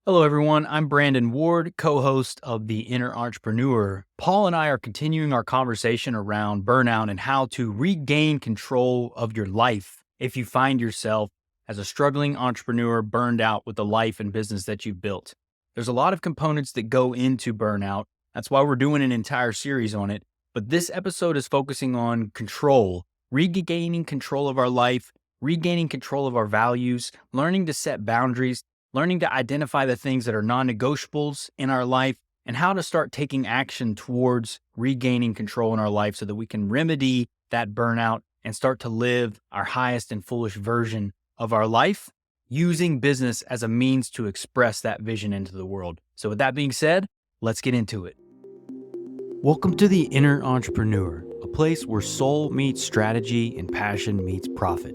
Hello, everyone. I'm Brandon Ward, co-host of The Inner Entrepreneur. Paul and I are continuing our conversation around burnout and how to regain control of your life if you find yourself as a struggling entrepreneur burned out with the life and business that you've built. There's a lot of components that go into burnout. That's why we're doing an entire series on it. But this episode is focusing on control, regaining control of our life, regaining control of our values, learning to set boundaries, learning to identify the things that are non-negotiables in our life, and how to start taking action towards regaining control in our life so that we can remedy that burnout and start to live our highest and fullest version of our life, using business as a means to express that vision into the world. So with that being said, let's get into it. Welcome to the Inner Entrepreneur, a place where soul meets strategy and passion meets profit.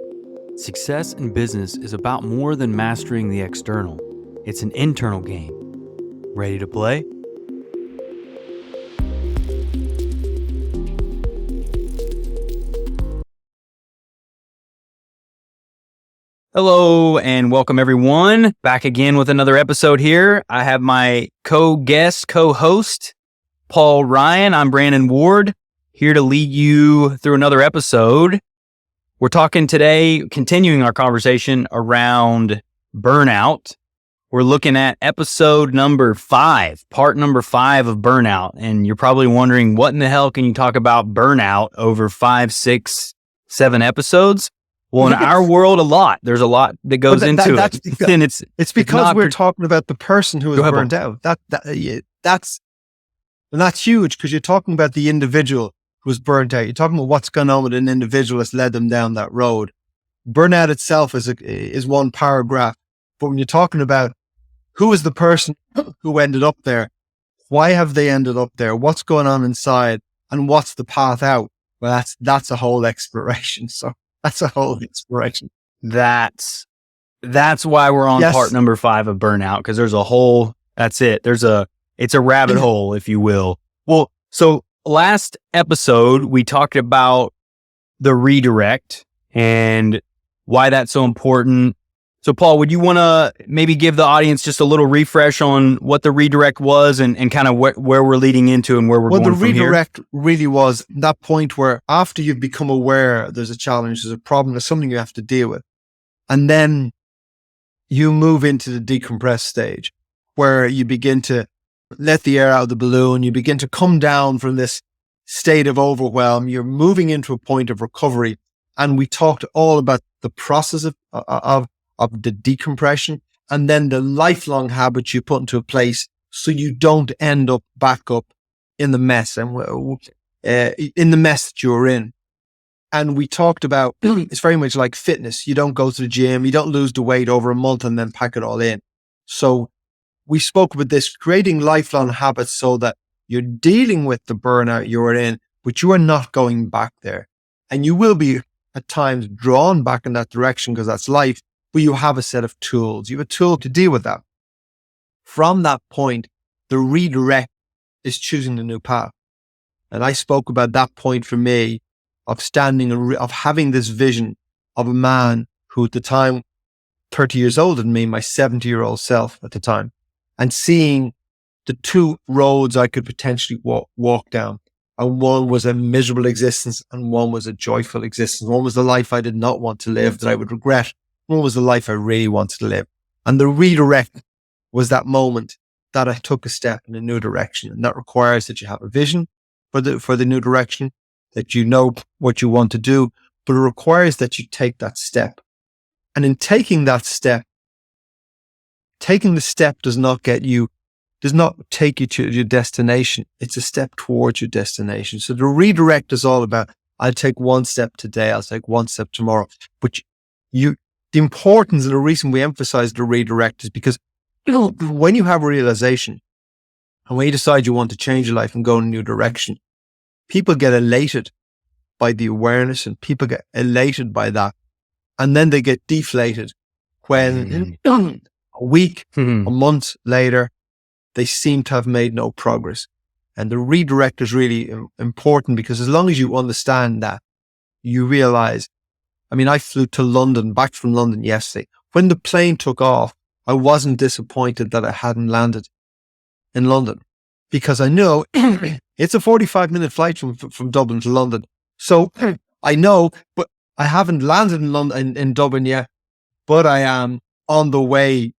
Success in business is about more than mastering the external. It's an internal game. Ready to play? Hello and welcome everyone. Back again with another episode here. I have my co-host, Paul Ryan. I'm Brandon Ward, here to lead you through another episode. We're talking today, continuing our conversation around burnout. We're looking at episode number 5, part number 5 of burnout. And you're probably wondering, what in the hell can you talk about burnout over 5, 6, 7 episodes? Well, in our world, a lot. There's a lot that goes into it. And it's because we're talking about the person who is burned out. That's huge, because you're talking about the individual who was burnt out. You're talking about what's gone on with an individual that's led them down that road. Burnout itself is one paragraph, but when you're talking about who is the person who ended up there, why have they ended up there, what's going on inside, and what's the path out? Well, that's a whole exploration. So that's a whole exploration. That's why we're on part number 5 of burnout, because there's a whole. That's it. It's a rabbit hole, if you will. Well, so last episode, we talked about the redirect and why that's so important. So, Paul, would you want to maybe give the audience just a little refresh on what the redirect was and kind of where we're leading into and where we're going from here? Well, the redirect really was that point where after you've become aware there's a challenge, there's a problem, there's something you have to deal with. And then you move into the decompress stage where you begin to let the air out of the balloon. You begin to come down from this state of overwhelm. You're moving into a point of recovery. And we talked all about the process of the decompression, and then the lifelong habits you put into place so you don't end up back up in the mess and in the mess that you're in. And we talked about it's very much like fitness. You don't go to the gym, you don't lose the weight over a month and then pack it all in. So we spoke about this, creating lifelong habits so that you're dealing with the burnout you're in, but you are not going back there. And you will be at times drawn back in that direction because that's life, but you have a set of tools. You have a tool to deal with that. From that point, the redirect is choosing the new path. And I spoke about that point for me of of having this vision of a man who at the time, 30 years older than me, my 70-year-old self at the time, and seeing the two roads I could potentially walk down. And one was a miserable existence and one was a joyful existence. One was the life I did not want to live that I would regret. One was the life I really wanted to live. And the redirect was that moment that I took a step in a new direction. And that requires that you have a vision for the new direction, that you know what you want to do, but it requires that you take that step. And in taking that step, taking the step does not take you to your destination. It's a step towards your destination. So the redirect is all about, I'll take one step today, I'll take one step tomorrow. But the importance and the reason we emphasize the redirect is because when you have a realization and when you decide you want to change your life and go in a new direction, people get elated by the awareness and people get elated by that. And then they get deflated when a week, a month later, they seem to have made no progress. And the redirect is really important because as long as you understand that, you realize, I mean, I flew to London, back from London yesterday. When the plane took off, I wasn't disappointed that I hadn't landed in London, because I know it's a 45-minute flight from Dublin to London. So I know, but I haven't landed in London, in Dublin yet, but I am on the way.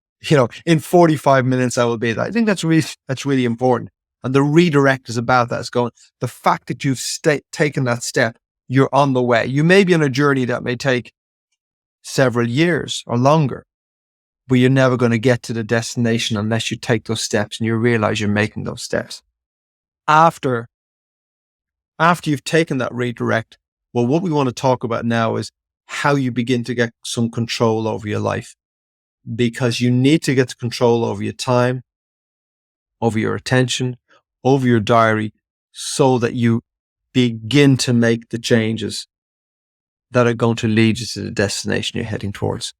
In 45 minutes I will be there. I think that's really important. And the redirect is about that. It's going, the fact that you've taken that step, you're on the way. You may be on a journey that may take several years or longer, but you're never going to get to the destination unless you take those steps and you realize you're making those steps. After you've taken that redirect, well, what we want to talk about now is how you begin to get some control over your life, because you need to get control over your time, over your attention, over your diary, so that you begin to make the changes that are going to lead you to the destination you're heading towards.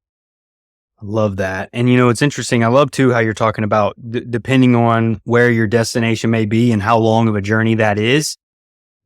I love that. And it's interesting. I love too how you're talking about depending on where your destination may be and how long of a journey that is.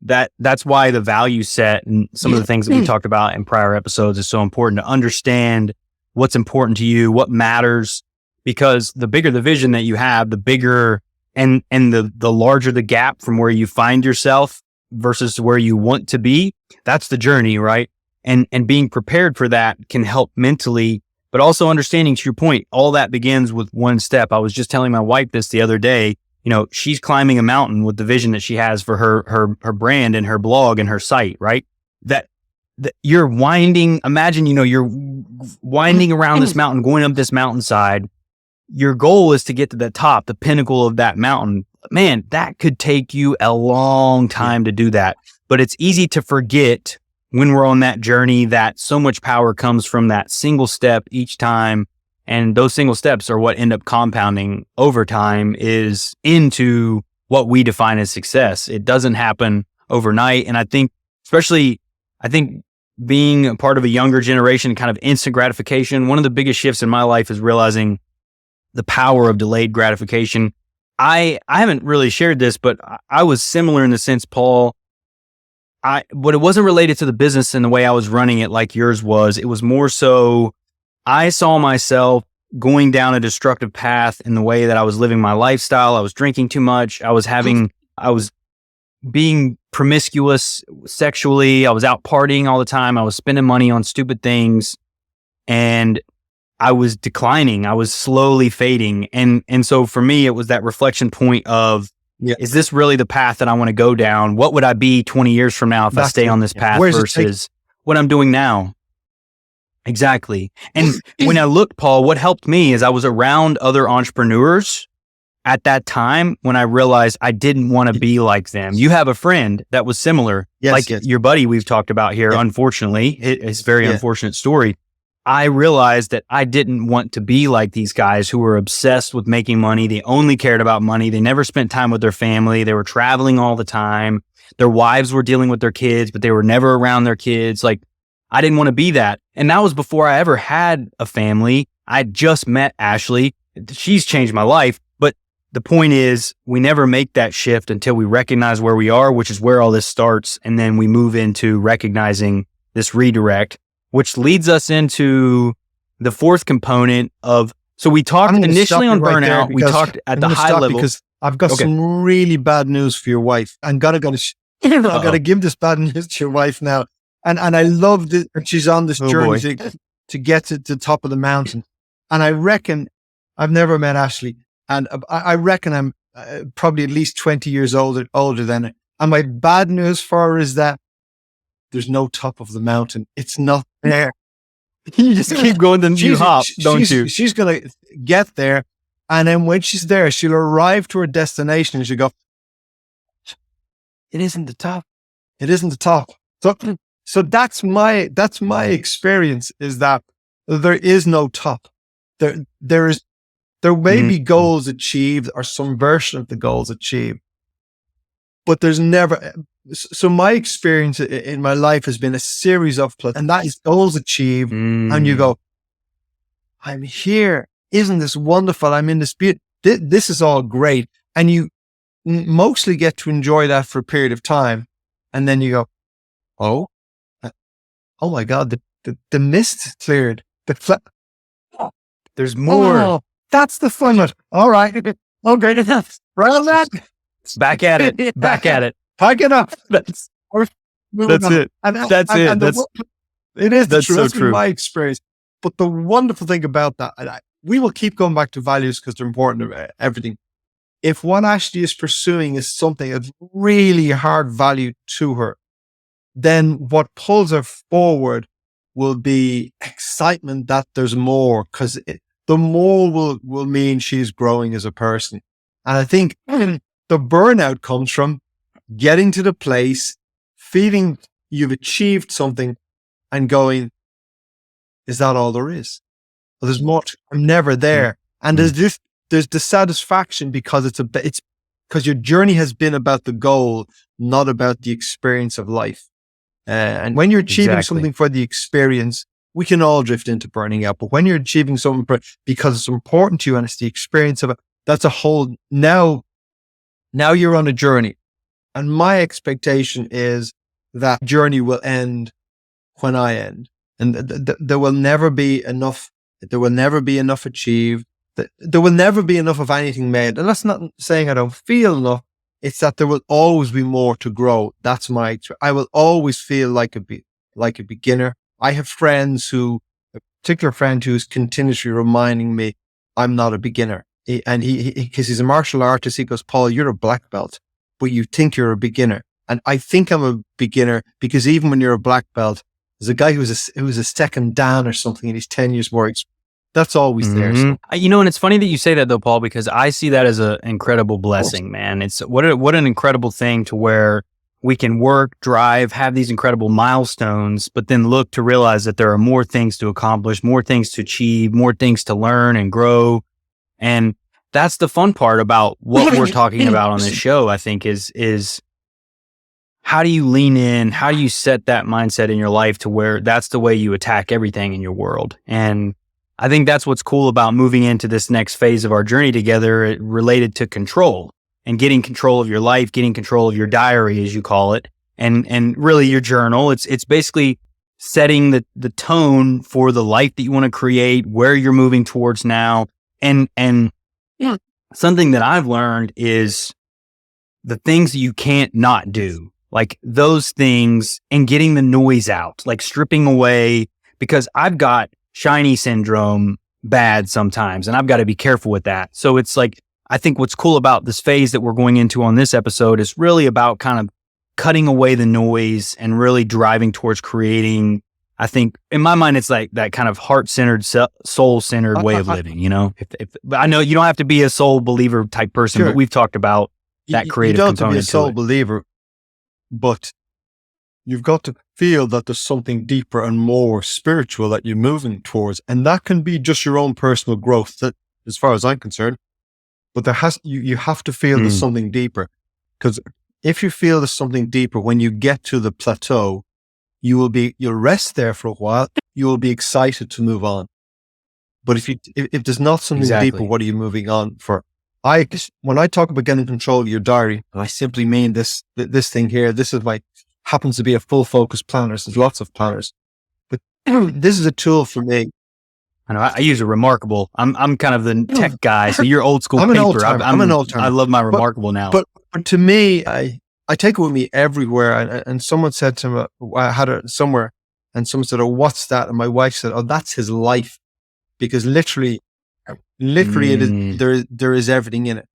That's why the value set and some of the things that we talked about in prior episodes is so important, to understand what's important to you, what matters, because the bigger the vision that you have, the bigger and the larger the gap from where you find yourself versus where you want to be. That's the journey, right? And being prepared for that can help mentally, but also understanding, to your point, all that begins with one step. I was just telling my wife this the other day. She's climbing a mountain with the vision that she has for her brand and her blog and her site, right? That you're winding, imagine, you're winding around this mountain, going up this mountainside. Your goal is to get to the top, the pinnacle of that mountain. Man, that could take you a long time to do that. But it's easy to forget when we're on that journey that so much power comes from that single step each time. And those single steps are what end up compounding over time is into what we define as success. It doesn't happen overnight. And I think being a part of a younger generation, kind of instant gratification, one of the biggest shifts in my life is realizing the power of delayed gratification. I haven't really shared this, but I was similar in the sense, Paul, but it wasn't related to the business and the way I was running it like yours was. It was more so I saw myself going down a destructive path in the way that I was living my lifestyle. I was drinking too much. I was being promiscuous sexually. I was out partying all the time. I was spending money on stupid things, and I was declining. I was slowly fading. And so for me, it was that reflection point of, is this really the path that I want to go down? What would I be 20 years from now if I stay on this path versus what I'm doing now? Exactly. And when I looked, Paul, what helped me is I was around other entrepreneurs at that time when I realized I didn't want to be like them. You have a friend that was similar, your buddy we've talked about here. Unfortunately, it's a very unfortunate story. I realized that I didn't want to be like these guys who were obsessed with making money. They only cared about money. They never spent time with their family. They were traveling all the time. Their wives were dealing with their kids, but they were never around their kids. Like, I didn't want to be that. And that was before I ever had a family. I just met Ashley. She's changed my life. But the point is, we never make that shift until we recognize where we are, which is where all this starts. And then we move into recognizing this redirect, which leads us into the fourth component of, so we talked initially on burnout. We talked at the high level. Because I've got some really bad news for your wife. I've got to give this bad news to your wife now. And I love it. And she's on this journey to get to the top of the mountain. And I reckon, I've never met Ashley, and I reckon I'm probably at least 20 years older than her. And my bad news for her is that there's no top of the mountain. It's not there. You just keep going, then you hop, don't you? She's going to get there. And then when she's there, she'll arrive to her destination and she'll go, it isn't the top. It isn't the top. So that's my experience, is that there is no top. There may be goals achieved or some version of the goals achieved, but there's never. So my experience in my life has been a series of and that is goals achieved, and you go, I'm here. Isn't this wonderful? I'm in this beauty. This is all great, and you mostly get to enjoy that for a period of time, and then you go, oh my God, the mist cleared. There's more. That's the fun of it. All right. Okay. Enough. Right on that. Back at it. Back at it. Pack it up. That's We're moving on. it. That's it. It is the That's truth. so That's been true. my experience. But the wonderful thing about that, we will keep going back to values because they're important to everything. If what Ashley is pursuing is something that's really hard value to her, then what pulls her forward will be excitement that there's more, because the more will mean she's growing as a person. And I think the burnout comes from getting to the place, feeling you've achieved something and going, is that all there is? Well, there's more. I'm never there. And there's the satisfaction because it's because your journey has been about the goal, not about the experience of life. And when you're achieving something for the experience, we can all drift into burning out. But when you're achieving something because it's important to you and it's the experience of it, that's a whole, now you're on a journey. And my expectation is that journey will end when I end. And there will never be enough. There will never be enough achieved. There will never be enough of anything made. And that's not saying I don't feel enough. It's that there will always be more to grow. That's I will always feel like a beginner. I have a particular friend who's continuously reminding me I'm not a beginner. And because he's a martial artist, he goes, Paul, you're a black belt, but you think you're a beginner. And I think I'm a beginner because even when you're a black belt, there's a guy who was a second dan or something and he's 10 years more experience. That's always there. So. And it's funny that you say that though, Paul, because I see that as an incredible blessing, man. It's what an incredible thing to where we can work, drive, have these incredible milestones, but then look to realize that there are more things to accomplish, more things to achieve, more things to learn and grow. And that's the fun part about what we're talking about on this show, I think, is how do you lean in? How do you set that mindset in your life to where that's the way you attack everything in your world? And I think that's what's cool about moving into this next phase of our journey together related to control and getting control of your life, getting control of your diary, as you call it, and really your journal. It's basically setting the tone for the life that you want to create, where you're moving towards now. And something that I've learned is the things that you can't not do, like those things, and getting the noise out, like stripping away, because I've got shiny syndrome bad sometimes, and I've got to be careful with that. So it's like, I think what's cool about this phase that we're going into on this episode is really about kind of cutting away the noise and really driving towards creating, I think in my mind, it's like that kind of heart-centered, soul-centered way of living, But I know you don't have to be a soul believer type person, but we've talked about that creative component. You don't have to be a soul believer, but you've got to feel that there's something deeper and more spiritual that you're moving towards. And that can be just your own personal growth, that, as far as I'm concerned. But you have to feel there's something deeper. Because if you feel there's something deeper, when you get to the plateau, you'll rest there for a while. You will be excited to move on. But if there's not something deeper, what are you moving on for? When I talk about getting control of your diary, I simply mean this thing here. This is happens to be a full focus planner. There's lots of planners, but this is a tool for me. I know I use a Remarkable. I'm kind of the tech guy, so you're old school I'm paper. I'm an old timer. I love my Remarkable now. But to me, I take it with me everywhere. And someone said to me, I had it somewhere, and someone said, "Oh, what's that?" And my wife said, "Oh, that's his life," because literally, it is. There is everything in it,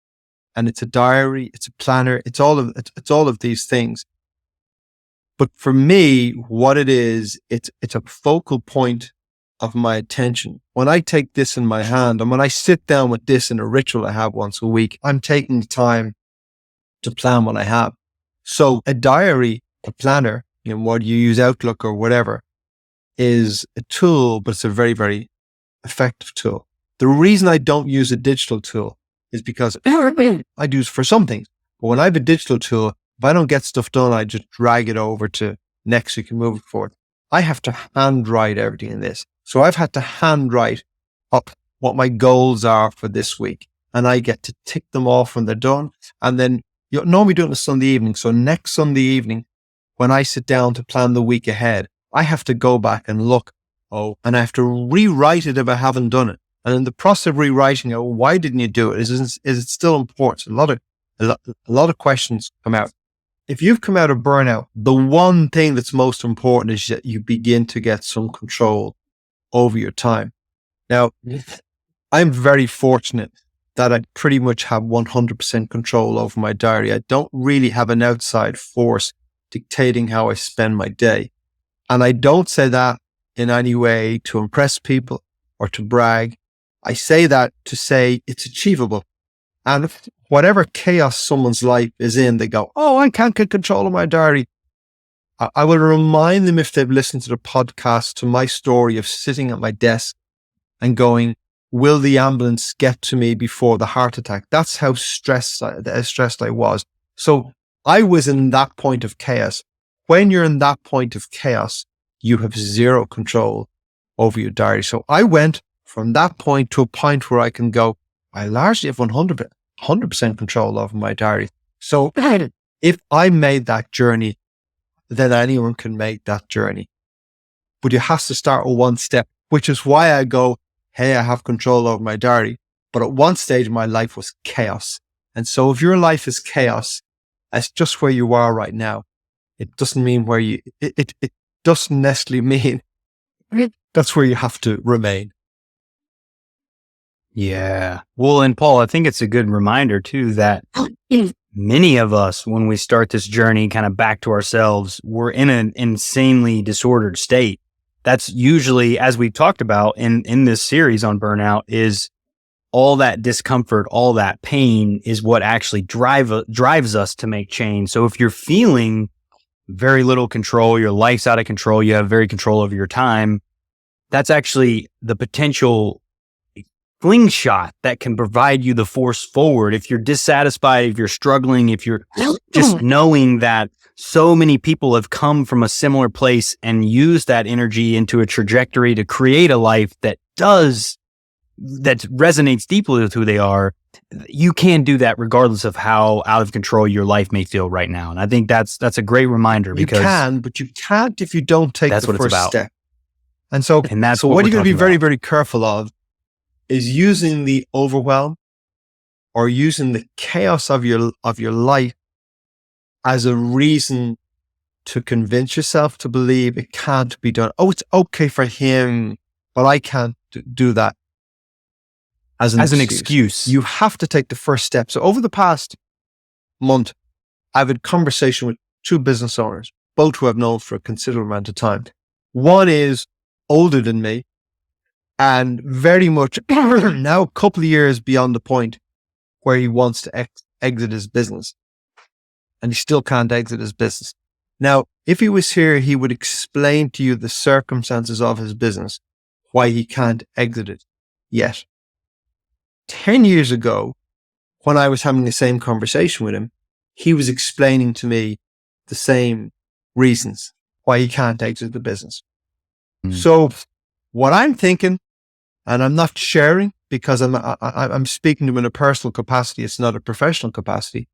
and it's a diary, it's a planner, it's all of these things. But for me, what it is, it's a focal point of my attention. When I take this in my hand, and when I sit down with this in a ritual I have once a week, I'm taking the time to plan what I have. So a diary, a planner, whether you use Outlook or whatever, is a tool, but it's a very, very effective tool. The reason I don't use a digital tool is because I do for some things. But when I have a digital tool, if I don't get stuff done, I just drag it over to next week and move it forward. I have to handwrite everything in this. So I've had to handwrite up what my goals are for this week. And I get to tick them off when they're done. And then you normally do it on a Sunday evening. So next Sunday evening, when I sit down to plan the week ahead, I have to go back and look. And I have to rewrite it if I haven't done it. And in the process of rewriting it, why didn't you do it? Is it still important? A lot of questions come out. If you've come out of burnout, the one thing that's most important is that you begin to get some control over your time. Now, I'm very fortunate that I pretty much have 100% control over my diary. I don't really have an outside force dictating how I spend my day. And I don't say that in any way to impress people or to brag. I say that to say it's achievable. And whatever chaos someone's life is in, they go, oh, I can't get control of my diary. I will remind them, if they've listened to the podcast, to my story of sitting at my desk and going, will the ambulance get to me before the heart attack? That's how stressed I was. So I was in that point of chaos. When you're in that point of chaos, you have zero control over your diary. So I went from that point to a point where I can go, I largely have 100% control over my diary. So if I made that journey, then anyone can make that journey. But you have to start with one step, which is why I go, hey, I have control over my diary. But at one stage, my life was chaos. And so if your life is chaos, that's just where you are right now. It doesn't mean it doesn't necessarily mean that's where you have to remain. Yeah. Well, and Paul, I think it's a good reminder too that many of us, when we start this journey kind of back to ourselves, we're in an insanely disordered state. That's usually, as we've talked about in this series on burnout, is all that discomfort, all that pain is what actually drives us to make change. So if you're feeling very little control, your life's out of control, you have very control over your time, that's actually the potential slingshot that can provide you the force forward. If you're dissatisfied, if you're struggling, if you're just knowing that so many people have come from a similar place and used that energy into a trajectory to create a life that resonates deeply with who they are, you can do that regardless of how out of control your life may feel right now. And I think that's a great reminder, because you can, but you can't if you don't take the first step. And so what you're going to be very, very careful of is using the overwhelm or using the chaos of your life as a reason to convince yourself to believe it can't be done. Oh, it's okay for him, but I can't do that. As an excuse. You have to take the first step. So over the past month, I've had a conversation with two business owners, both who I've known for a considerable amount of time. One is older than me and very much now a couple of years beyond the point where he wants to exit his business. And he still can't exit his business. Now, if he was here, he would explain to you the circumstances of his business, why he can't exit it yet. 10 years ago, when I was having the same conversation with him, he was explaining to me the same reasons why he can't exit the business. So what I'm thinking, and I'm not sharing because I'm speaking to him in a personal capacity, it's not a professional capacity.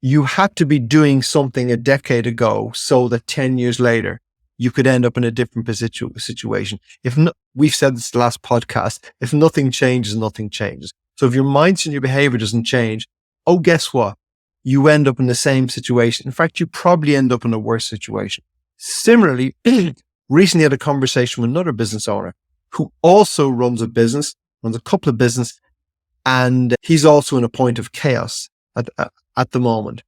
You had to be doing something a decade ago so that 10 years later, you could end up in a different situation. We've said this the last podcast, if nothing changes, nothing changes. So if your mindset and your behavior doesn't change, oh, guess what? You end up in the same situation. In fact, you probably end up in a worse situation. Similarly, recently had a conversation with another business owner who also runs a couple of business, and he's also in a point of chaos at the moment.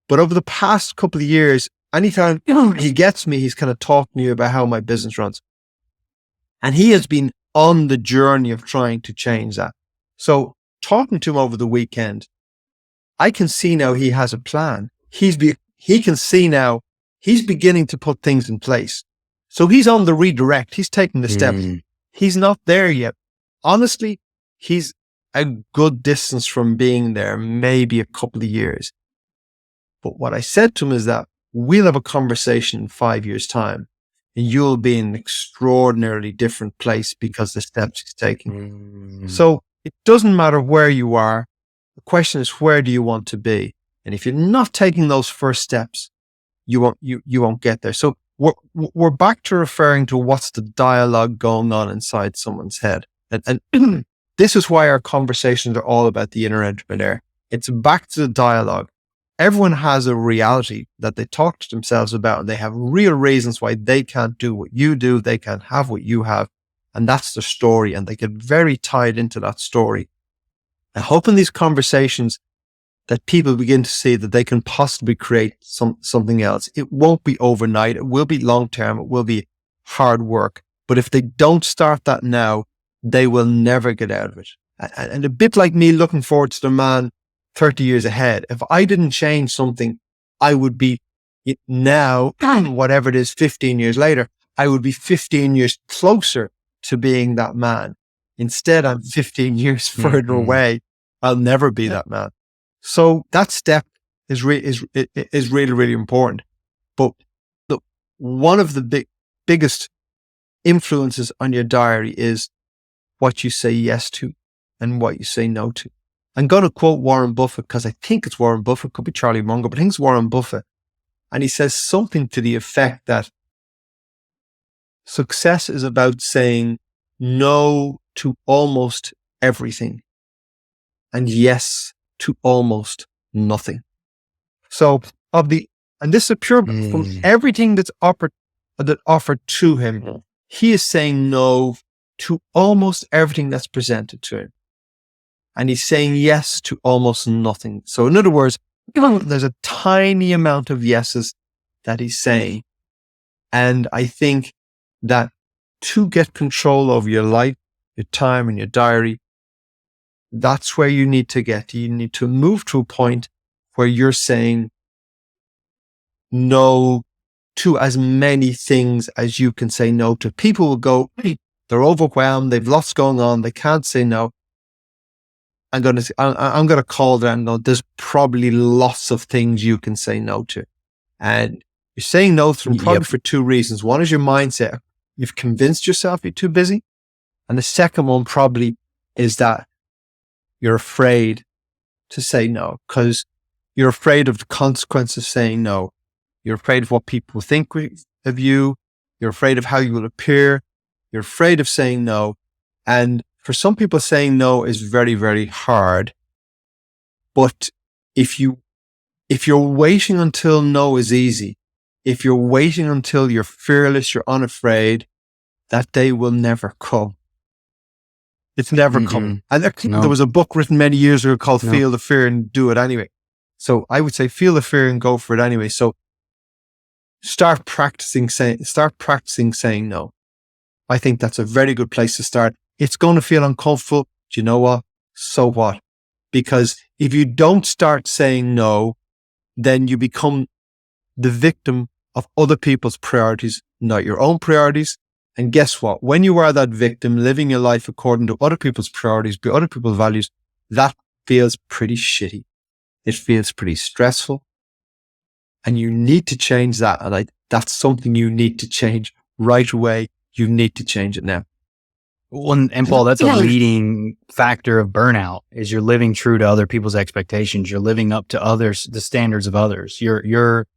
But over the past couple of years, anytime he gets me, he's kind of talking to you about how my business runs. And he has been on the journey of trying to change that. So talking to him over the weekend, I can see now he has a plan. He can see now he's beginning to put things in place. So he's on the redirect. He's taking the step. He's not there yet. Honestly, he's a good distance from being there, maybe a couple of years. But what I said to him is that we'll have a conversation in 5 years' time and you'll be in an extraordinarily different place because the steps he's taking. So it doesn't matter where you are. The question is, where do you want to be? And if you're not taking those first steps, you won't get there. So we're back to referring to what's the dialogue going on inside someone's head. And this is why our conversations are all about the inner entrepreneur. It's back to the dialogue. Everyone has a reality that they talk to themselves about, and they have real reasons why they can't do what you do. They can't have what you have. And that's the story. And they get very tied into that story. I hope in these conversations that people begin to see that they can possibly create something else. It won't be overnight. It will be long-term. It will be hard work. But if they don't start that now, they will never get out of it. And a bit like me looking forward to the man 30 years ahead. If I didn't change something, I would be now, whatever it is, 15 years later, I would be 15 years closer to being that man. Instead, I'm 15 years further away. I'll never be that man. So that step is really, really important. But one of the biggest influences on your diary is what you say yes to and what you say no to. I'm going to quote Warren Buffett because I think it's Warren Buffett, could be Charlie Munger, but I think it's Warren Buffett. And he says something to the effect that success is about saying no to almost everything and yes to almost nothing. So and this is pure from everything that's offered to him, he is saying no to almost everything that's presented to him. And he's saying yes to almost nothing. So in other words, there's a tiny amount of yeses that he's saying. And I think that to get control over your life, your time and your diary, that's where you need to get. You need to move to a point where you're saying no to as many things as you can say no to. People will go, they're overwhelmed, they've lots going on, they can't say no. I'm going to call that and go, there's probably lots of things you can say no to. And you're saying no to them probably for two reasons. One is your mindset. You've convinced yourself you're too busy. And the second one probably is that you're afraid to say no because you're afraid of the consequences of saying no. You're afraid of what people think of you. You're afraid of how you will appear. You're afraid of saying no. And for some people, saying no is very, very hard. But if you're waiting until no is easy, if you're waiting until you're fearless, you're unafraid, that day will never come. It's never coming. And there was a book written many years ago called Feel the Fear and Do It Anyway. So I would say feel the fear and go for it anyway. So start practicing saying no. I think that's a very good place to start. It's going to feel uncomfortable. Do you know what? So what? Because if you don't start saying no, then you become the victim of other people's priorities, not your own priorities. And guess what? When you are that victim living your life according to other people's priorities, by other people's values, that feels pretty shitty. It feels pretty stressful. And you need to change that. And that's something you need to change right away. You need to change it now. Well, and Paul, that's a leading factor of burnout is you're living true to other people's expectations. You're living up to others, the standards of others. You're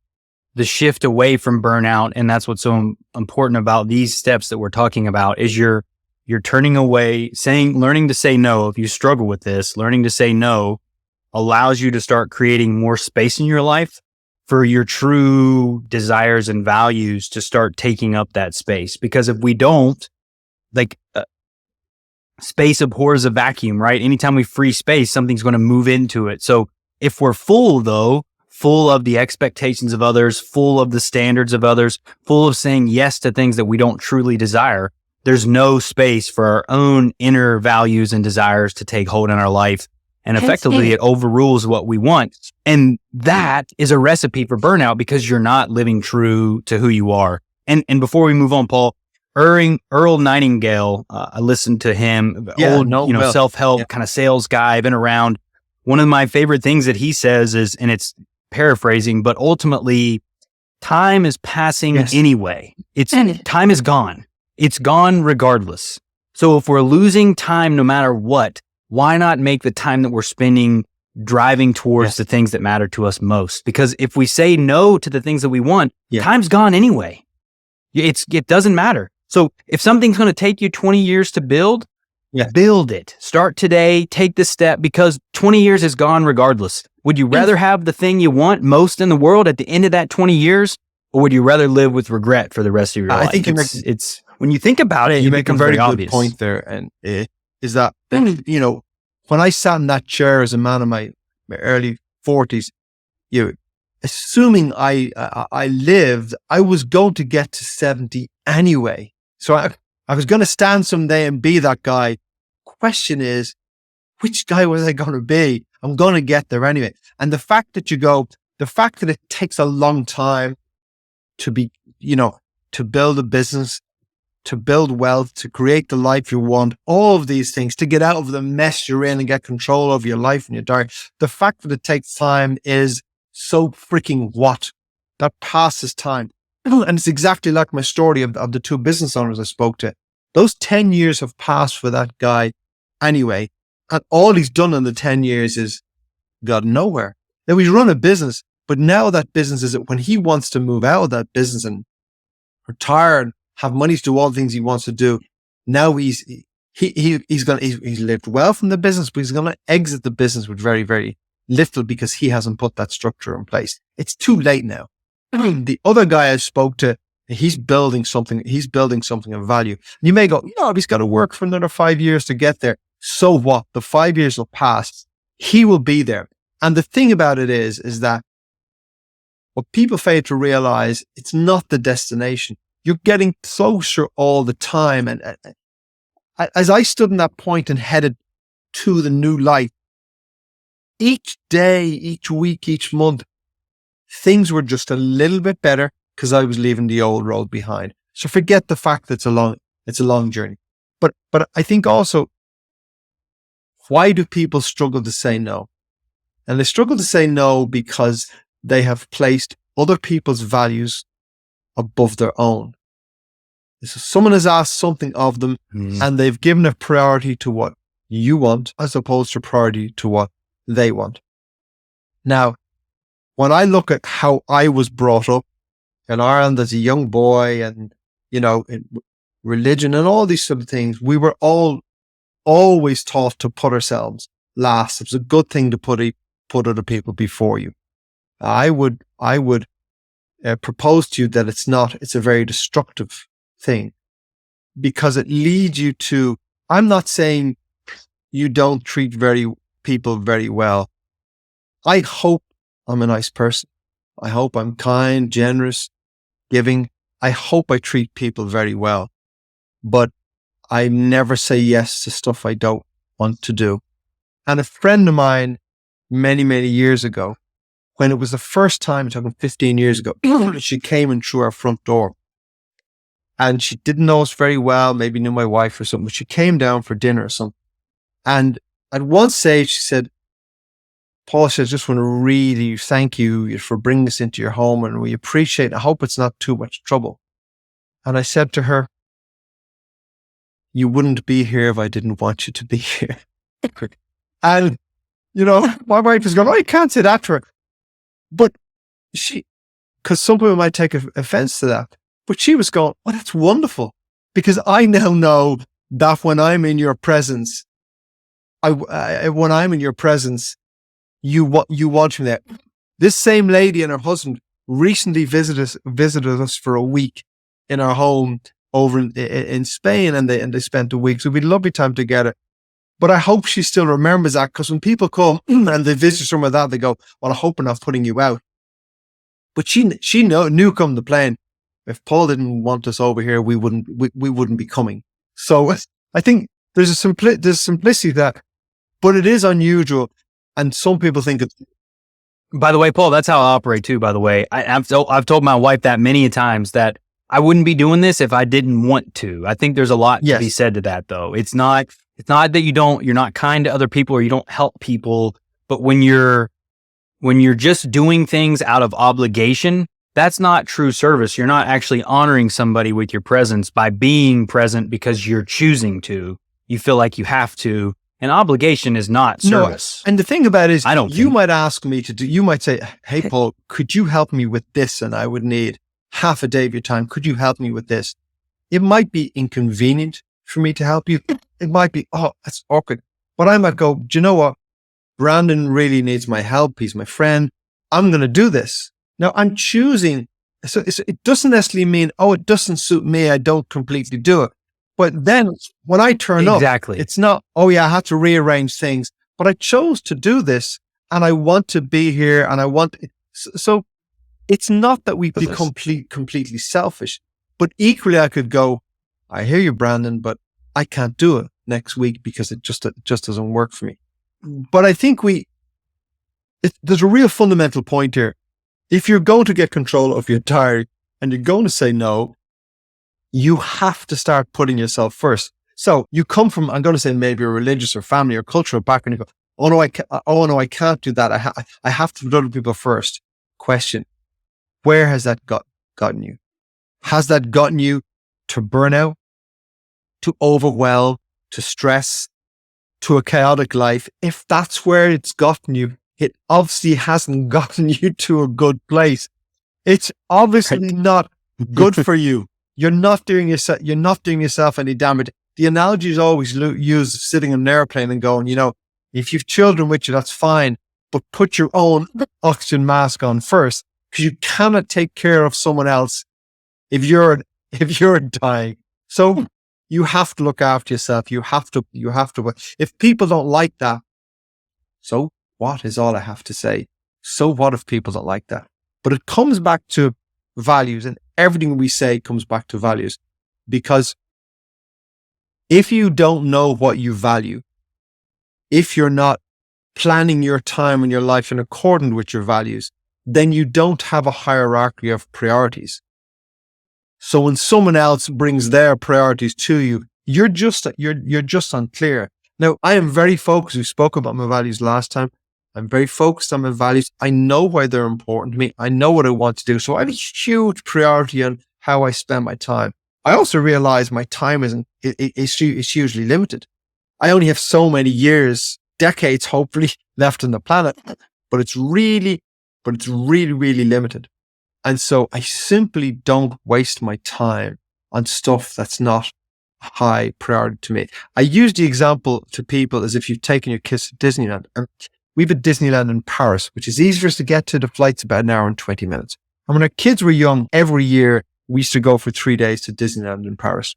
the shift away from burnout. And that's what's so important about these steps that we're talking about is you're turning away, learning to say no. If you struggle with this, learning to say no allows you to start creating more space in your life for your true desires and values to start taking up that space. Because if we don't, space abhors a vacuum, right? Anytime we free space, something's going to move into it. So if we're full of the expectations of others, full of the standards of others, full of saying yes to things that we don't truly desire, there's no space for our own inner values and desires to take hold in our life. And effectively, it overrules what we want. And that is a recipe for burnout because you're not living true to who you are. And before we move on, Paul, Earl Nightingale, I listened to him, self-help kind of sales guy. I've been around. One of my favorite things that he says is, and it's paraphrasing, but ultimately, time is passing anyway. Time is gone. It's gone regardless. So if we're losing time no matter what, why not make the time that we're spending driving towards the things that matter to us most? Because if we say no to the things that we want, time's gone anyway. It doesn't matter. So if something's going to take you 20 years to build, Yeah. Build it. Start today. Take the step, because 20 years is gone regardless. Would you rather have the thing you want most in the world at the end of that 20 years? Or would you rather live with regret for the rest of your I life? think It's when you think about it, you it make a becomes very very good obvious. point there. And is that, when I sat in that chair as a man in my early 40s, assuming I lived, I was going to get to 70 anyway. So I was going to stand someday and be that guy. Question is, which guy was I going to be? I'm going to get there anyway. And the fact that it takes a long time to be, to build a business, to build wealth, to create the life you want, all of these things, to get out of the mess you're in and get control of your life and your diary. The fact that it takes time is so freaking what? That passes time. And it's exactly like my story of the two business owners I spoke to. Those 10 years have passed for that guy anyway. And all he's done in the 10 years is got nowhere. Now he's run a business, but now that business is when he wants to move out of that business and retire and have money to do all the things he wants to do. Now he's lived well from the business, but he's going to exit the business with very, very little because he hasn't put that structure in place. It's too late now. The other guy I spoke to, he's building something of value. You may go, he's got to work for another 5 years to get there. So what? The 5 years will pass. He will be there. And the thing about it is that what people fail to realize, it's not the destination. You're getting closer all the time. And as I stood in that point and headed to the new life, each day, each week, each month, things were just a little bit better because I was leaving the old road behind. So forget the fact that it's a long journey. But I think also, why do people struggle to say no? And they struggle to say no because they have placed other people's values above their own. So someone has asked something of them and they've given a priority to what you want as opposed to priority to what they want. Now, when I look at how I was brought up in Ireland as a young boy and, in religion and all these sort of things, we were always taught to put ourselves last. It's a good thing to put other people before you. I would propose to you that it's not. It's a very destructive thing because it leads you to, I'm not saying you don't treat people very well. I hope I'm a nice person. I hope I'm kind, generous, giving. I hope I treat people very well, but I never say yes to stuff I don't want to do. And a friend of mine many, many years ago, when it was the first time, I'm talking 15 years ago, she came in through our front door and she didn't know us very well, maybe knew my wife or something, but she came down for dinner or something. And at one stage she said, Paul, I just want to really thank you for bringing us into your home and we appreciate it. I hope it's not too much trouble. And I said to her, you wouldn't be here if I didn't want you to be here. And, my wife was going, I can't say that to her. But because some people might take offense to that, but she was going, well, that's wonderful because I now know that when I'm in your presence, you want me there. This same lady and her husband recently visited us for a week in our home over in Spain, and they spent a week. So we had a lovely time together. But I hope she still remembers that because when people come and they visit somewhere that, they go, well, I hope we're not putting you out. But she knew come the plane, if Paul didn't want us over here, we wouldn't be coming. So I think there's simplicity to that, but it is unusual. And some people think it's. By the way, Paul, that's how I operate too, by the way. I've told my wife that many a times that I wouldn't be doing this if I didn't want to. I think there's a lot to be said to that though. It's not that you're not kind to other people or you don't help people, but when you're just doing things out of obligation, that's not true service. You're not actually honoring somebody with your presence by being present because you're choosing to. You feel like you have to. An obligation is not service. No, and the thing about it is, you might ask me to do, you might say, hey, Paul, could you help me with this? And I would need half a day of your time. Could you help me with this? It might be inconvenient for me to help you, it might be, oh, that's awkward. But I might go, do you know what? Brandon really needs my help. He's my friend. I'm going to do this. Now I'm choosing. So it doesn't necessarily mean, oh, it doesn't suit me, I don't completely do it. But then when I turn up, Exactly. it's not, oh yeah, I had to rearrange things, but I chose to do this and I want to be here and I want, so it's not that we become completely selfish, but equally I could go, I hear you, Brandon, but I can't do it next week because it just doesn't work for me. But I think there's a real fundamental point here. If you're going to get control of your diary and you're going to say no, you have to start putting yourself first. So you come from, I'm going to say maybe a religious or family or cultural background. You go, oh no, I can't do that. I have to put other people first. Question: where has that gotten you? Has that gotten you to burnout, to overwhelm, to stress, to a chaotic life? If that's where it's gotten you, it obviously hasn't gotten you to a good place. It's obviously not good for you. You're not doing yourself any damage. The analogy is always used sitting in an airplane and going, if you've children with you, that's fine, but put your own oxygen mask on first, because you cannot take care of someone else if you're dying. So you have to look after yourself. You have to. If people don't like that, so what is all I have to say? So what if people don't like that? But it comes back to values, and everything we say comes back to values. Because if you don't know what you value, if you're not planning your time and your life in accordance with your values, then you don't have a hierarchy of priorities. So when someone else brings their priorities to you, you're just unclear. Now, I am very focused. We spoke about my values last time. I'm very focused on my values. I know why they're important to me. I know what I want to do. So I have a huge priority on how I spend my time. I also realize my time is hugely limited. I only have so many years, decades, hopefully, left on the planet, but it's really, really limited. And so I simply don't waste my time on stuff that's not high priority to me. I use the example to people as if you've taken your kids to Disneyland. And we have a Disneyland in Paris, which is easy for us to get to. The flight's about an hour and 20 minutes. And when our kids were young, every year we used to go for 3 days to Disneyland in Paris.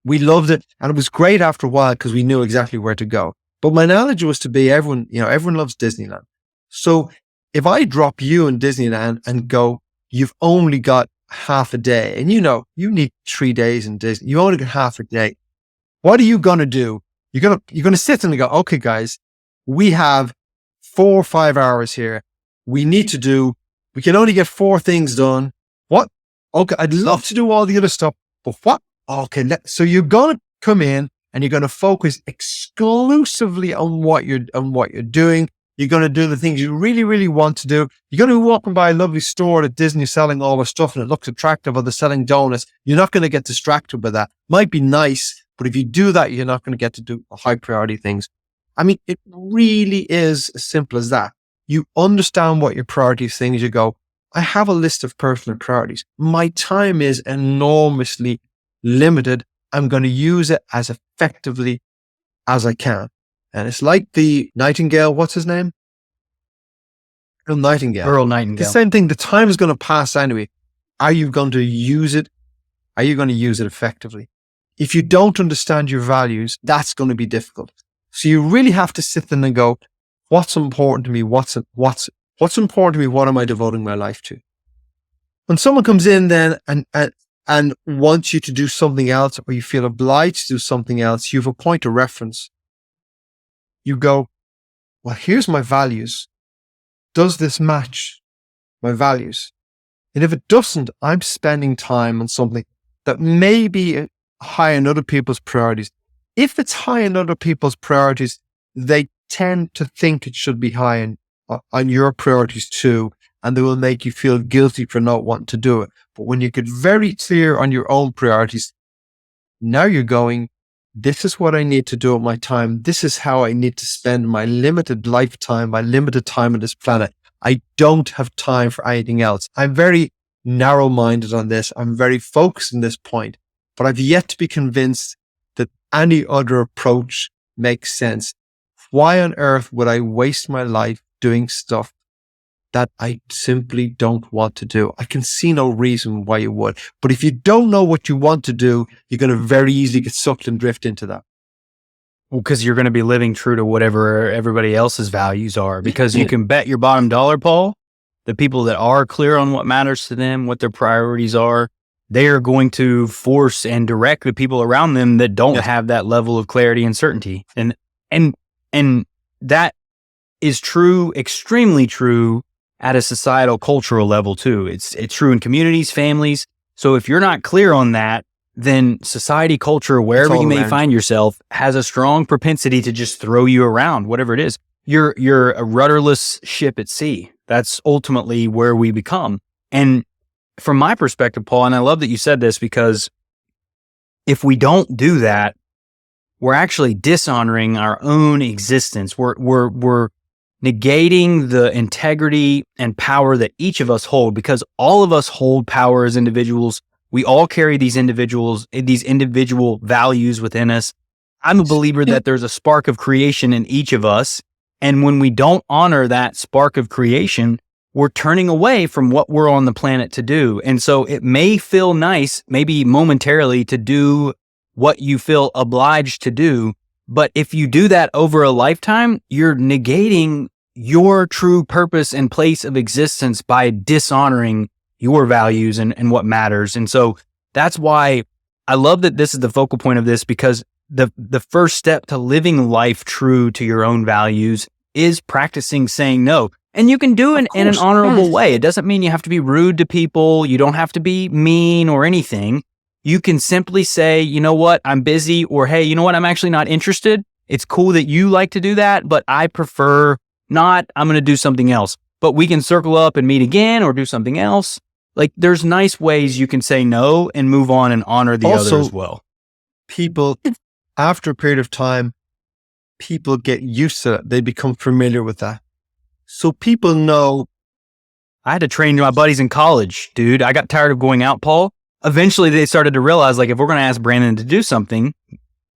We loved it. And it was great after a while because we knew exactly where to go. But my analogy was to be everyone loves Disneyland. So if I drop you in Disneyland and go, you've only got half a day, and you need 3 days in Disney, you only got half a day. What are you going to do? You're going to sit and go, okay, guys, we have 4 or 5 hours here. We can only get 4 things done. What? Okay. I'd love to do all the other stuff, but what? Okay. So you're going to come in and you're going to focus exclusively on what you're doing. You're going to do the things you really, really want to do. You're going to be walking by a lovely store at Disney selling all the stuff and it looks attractive, or they're selling donuts. You're not going to get distracted by that. Might be nice, but if you do that, you're not going to get to do high priority things. I mean, it really is as simple as that. You understand what your priorities things. You go, I have a list of personal priorities. My time is enormously limited. I'm going to use it as effectively as I can. And it's like the Nightingale, what's his name? Earl Nightingale. The same thing. The time is going to pass anyway. Are you going to use it? Are you going to use it effectively? If you don't understand your values, that's going to be difficult. So you really have to sit there and go, what's important to me? What's important to me? What am I devoting my life to? When someone comes in then and wants you to do something else, or you feel obliged to do something else, you have a point of reference. You go, well, here's my values. Does this match my values? And if it doesn't, I'm spending time on something that may be high in other people's priorities. If it's high in other people's priorities, they tend to think it should be high on your priorities too, and they will make you feel guilty for not wanting to do it. But when you get very clear on your own priorities, now you're going, this is what I need to do with my time. This is how I need to spend my limited lifetime, my limited time on this planet. I don't have time for anything else. I'm very narrow-minded on this. I'm very focused on this point, but I've yet to be convinced that any other approach makes sense. Why on earth would I waste my life doing stuff that I simply don't want to do? I can see no reason why you would. But if you don't know what you want to do, you're going to very easily get sucked and drift into that. Well, because you're going to be living true to whatever everybody else's values are, because you can bet your bottom dollar, Paul, the people that are clear on what matters to them, what their priorities are, they are going to force and direct the people around them that don't have that level of clarity and certainty. And that is true, extremely true at a societal cultural level too. It's true in communities, families. So if you're not clear on that, then society, culture, wherever you may find yourself, has a strong propensity to just throw you around, whatever it is. You're a rudderless ship at sea. That's ultimately where we become. And from my perspective, Paul, and I love that you said this, because if we don't do that, we're actually dishonoring our own existence. We're negating the integrity and power that each of us hold, because all of us hold power as individuals. We all carry these individual values within us. I'm a believer that there's a spark of creation in each of us. And when we don't honor that spark of creation, we're turning away from what we're on the planet to do. And so it may feel nice, maybe momentarily, to do what you feel obliged to do. But if you do that over a lifetime, you're negating your true purpose and place of existence by dishonoring your values and what matters. And so that's why I love that this is the focal point of this, because the first step to living life true to your own values is practicing saying no. And you can do it in an honorable way. It doesn't mean you have to be rude to people. You don't have to be mean or anything. You can simply say, you know what, I'm busy, or hey, you know what, I'm actually not interested. It's cool that you like to do that, but I prefer not. I'm going to do something else. But we can circle up and meet again or do something else. Like, there's nice ways you can say no and move on and honor the other as well. People, after a period of time, people get used to it. They become familiar with that. So people know. I had to train my buddies in college, dude. I got tired of going out, Paul. Eventually they started to realize, like, if we're going to ask Brandon to do something,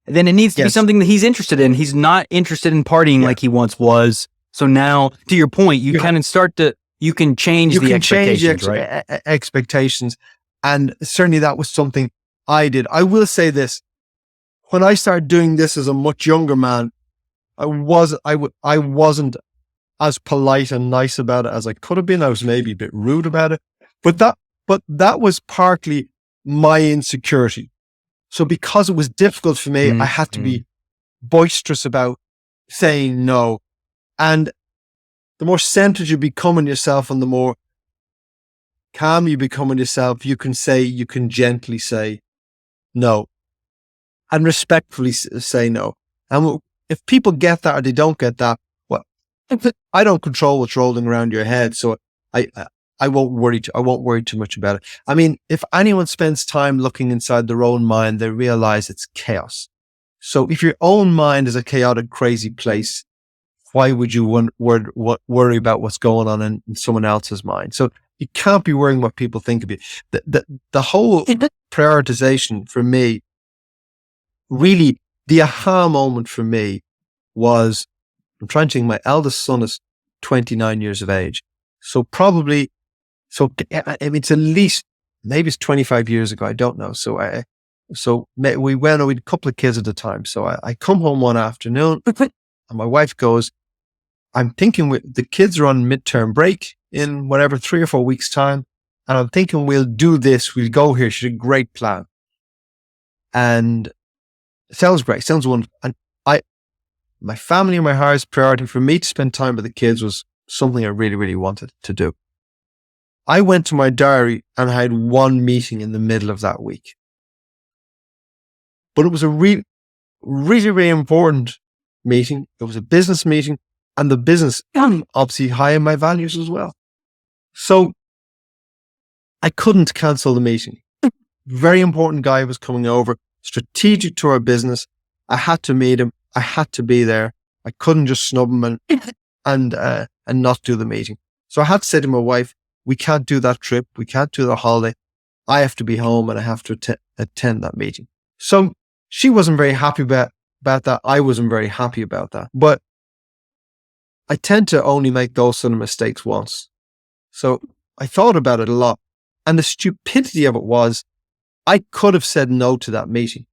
then it needs to be something that he's interested in. He's not interested in partying like he once was. So now, to your point, you kind of start to, you can change the expectations, right? Expectations. And certainly that was something I did. I will say this. When I started doing this as a much younger man, I wasn't as polite and nice about it as I could have been. I was maybe a bit rude about it, but that was partly my insecurity. So because it was difficult for me, I had to be boisterous about saying no. And the more centered you become in yourself and the more calm you become in yourself, you can gently say no and respectfully say no. And if people get that or they don't get that, well, I don't control what's rolling around your head. So I won't worry too much about it. I mean, if anyone spends time looking inside their own mind, they realize it's chaos. So if your own mind is a chaotic, crazy place, why would you worry about what's going on in someone else's mind? So you can't be worrying what people think of you. The whole prioritization for me, really, the aha moment for me was, I'm trying to think, my eldest son is 29 years of age. So I mean, it's at least, maybe it's 25 years ago. I don't know. We had a couple of kids at the time. So I come home one afternoon and my wife goes, I'm thinking the kids are on midterm break in whatever, 3 or 4 weeks time. And I'm thinking we'll do this. We'll go here. She had a great plan. And it sounds great. Sounds wonderful. And my family and my highest priority for me to spend time with the kids was something I really, really wanted to do. I went to my diary and I had one meeting in the middle of that week. But it was a really, really, really important meeting. It was a business meeting, and the business obviously high in my values as well. So I couldn't cancel the meeting. Very important guy was coming over, strategic to our business. I had to meet him. I had to be there. I couldn't just snub him and not do the meeting. So I had to say to my wife, we can't do that trip. We can't do the holiday. I have to be home and I have to attend that meeting. So She wasn't very happy about that. I wasn't very happy about that. But I tend to only make those sort of mistakes once. So I thought about it a lot. And the stupidity of it was, I could have said no to that meeting.